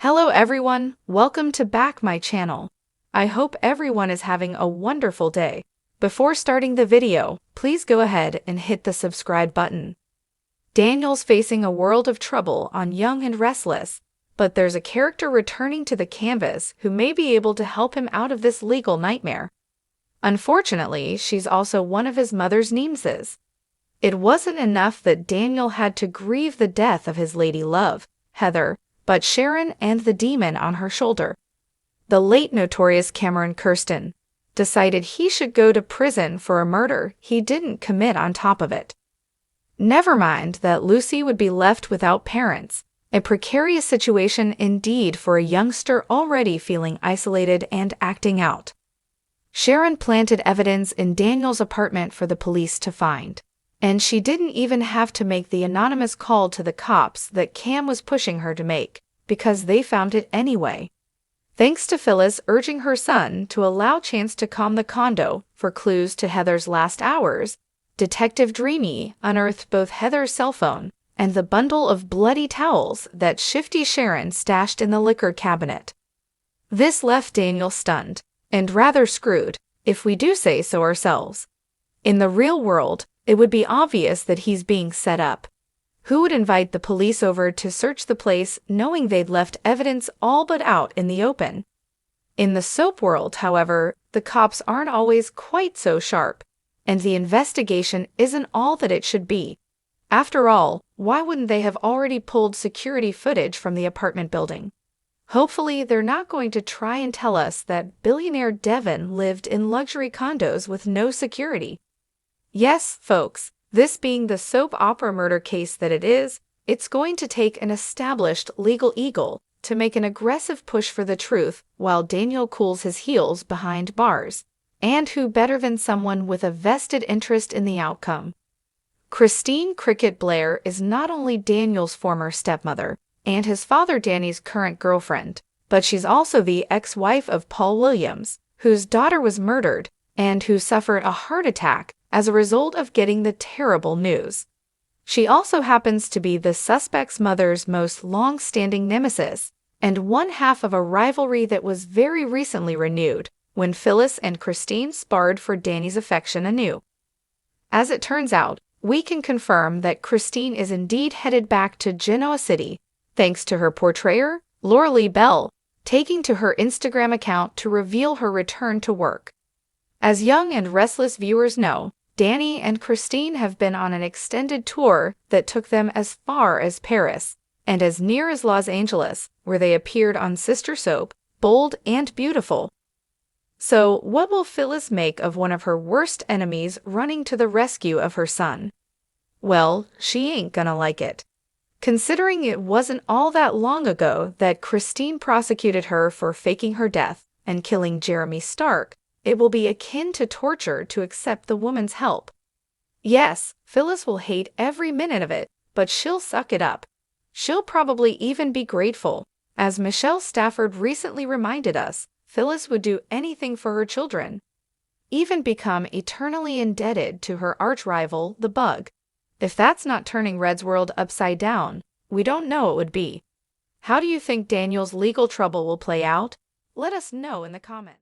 Hello everyone, welcome to back my channel. I hope everyone is having a wonderful day. Before starting the video, please go ahead and hit the subscribe button. Daniel's facing a world of trouble on Young and Restless, but there's a character returning to the canvas who may be able to help him out of this legal nightmare. Unfortunately, she's also one of his mother's nemesis. It wasn't enough that Daniel had to grieve the death of his lady love, Heather, but Sharon and the demon on her shoulder. The late notorious Cameron Kirsten decided he should go to prison for a murder he didn't commit on top of it. Never mind that Lucy would be left without parents, a precarious situation indeed for a youngster already feeling isolated and acting out. Sharon planted evidence in Daniel's apartment for the police to find, and she didn't even have to make the anonymous call to the cops that Cam was pushing her to make, because they found it anyway. Thanks to Phyllis urging her son to allow Chance to calm the condo for clues to Heather's last hours, Detective Dreamy unearthed both Heather's cell phone and the bundle of bloody towels that shifty Sharon stashed in the liquor cabinet. This left Daniel stunned, and rather screwed, if we do say so ourselves. In the real world, it would be obvious that he's being set up. Who would invite the police over to search the place knowing they'd left evidence all but out in the open? In the soap world, however, the cops aren't always quite so sharp, and the investigation isn't all that it should be. After all, why wouldn't they have already pulled security footage from the apartment building? Hopefully, they're not going to try and tell us that billionaire Devin lived in luxury condos with no security. Yes, folks, this being the soap opera murder case that it is, it's going to take an established legal eagle to make an aggressive push for the truth while Daniel cools his heels behind bars. And who better than someone with a vested interest in the outcome? Christine Cricket Blair is not only Daniel's former stepmother and his father Danny's current girlfriend, but she's also the ex-wife of Paul Williams, whose daughter was murdered and who suffered a heart attack as a result of getting the terrible news. She also happens to be the suspect's mother's most long-standing nemesis, and one half of a rivalry that was very recently renewed when Phyllis and Christine sparred for Danny's affection anew. As it turns out, we can confirm that Christine is indeed headed back to Genoa City, thanks to her portrayer, Laura Lee Bell, taking to her Instagram account to reveal her return to work. As Young and Restless viewers know, Danny and Christine have been on an extended tour that took them as far as Paris and as near as Los Angeles, where they appeared on Sister Soap, Bold and Beautiful. So, what will Phyllis make of one of her worst enemies running to the rescue of her son? Well, she ain't gonna like it. Considering it wasn't all that long ago that Christine prosecuted her for faking her death and killing Jeremy Stark, it will be akin to torture to accept the woman's help. Yes, Phyllis will hate every minute of it, but she'll suck it up. She'll probably even be grateful. As Michelle Stafford recently reminded us, Phyllis would do anything for her children, even become eternally indebted to her arch-rival, the Bug. If that's not turning Red's world upside down, we don't know what would be. How do you think Daniel's legal trouble will play out? Let us know in the comments.